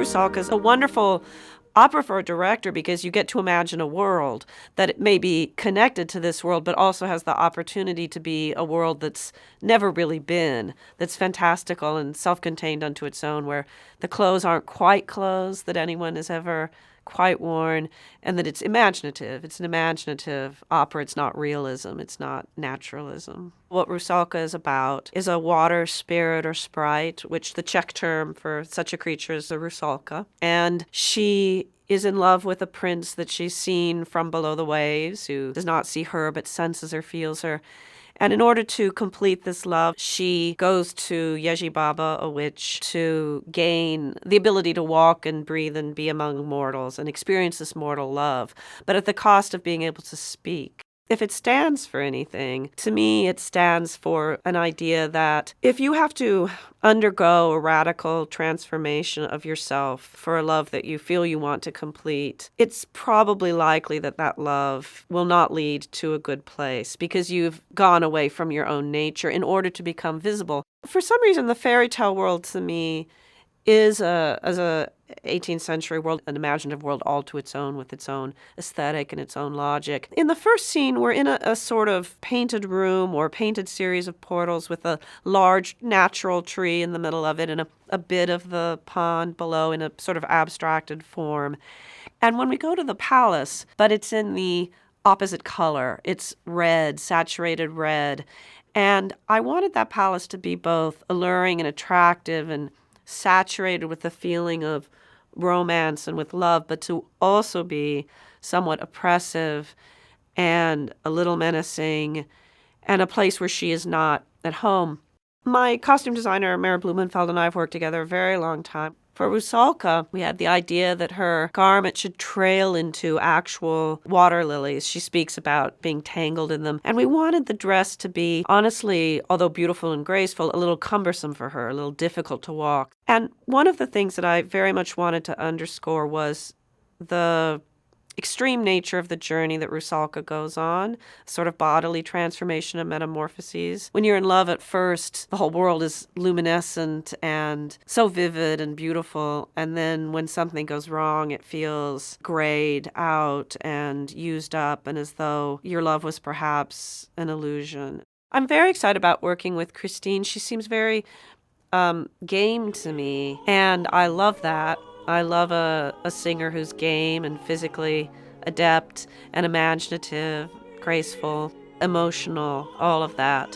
Rusalka is a wonderful opera for a director because you get to imagine a world that it may be connected to this world, but also has the opportunity to be a world that's never really been, that's fantastical and self-contained unto its own, where the clothes aren't quite clothes that anyone has ever quite worn, and that it's imaginative. It's an imaginative opera. It's not realism. It's not naturalism. What Rusalka is about is a water spirit or sprite, which the Czech term for such a creature is a Rusalka. And she is in love with a prince that she's seen from below the waves, who does not see her but senses her, feels her. And in order to complete this love, she goes to Yeji Baba, a witch, to gain the ability to walk and breathe and be among mortals and experience this mortal love, but at the cost of being able to speak. If it stands for anything, to me it stands for an idea that if you have to undergo a radical transformation of yourself for a love that you feel you want to complete, it's probably likely that that love will not lead to a good place because you've gone away from your own nature in order to become visible. For some reason, the fairy tale world to me is as a 18th century world, an imaginative world all to its own, with its own aesthetic and its own logic. In the first scene, we're in a sort of painted room or painted series of portals with a large natural tree in the middle of it and a bit of the pond below in a sort of abstracted form. And when we go to the palace, but it's in the opposite color, it's red, saturated red. And I wanted that palace to be both alluring and attractive and saturated with the feeling of romance and with love, but to also be somewhat oppressive and a little menacing and a place where she is not at home. My costume designer, Mary Blumenfeld, and I have worked together a very long time. For Rusalka, we had the idea that her garment should trail into actual water lilies. She speaks about being tangled in them. And we wanted the dress to be, honestly, although beautiful and graceful, a little cumbersome for her, a little difficult to walk. And one of the things that I very much wanted to underscore was the extreme nature of the journey that Rusalka goes on, sort of bodily transformation and metamorphoses. When you're in love at first, the whole world is luminescent and so vivid and beautiful. And then when something goes wrong, it feels grayed out and used up and as though your love was perhaps an illusion. I'm very excited about working with Christine. She seems very game to me, and I love that. I love a singer who's game and physically adept and imaginative, graceful, emotional, all of that.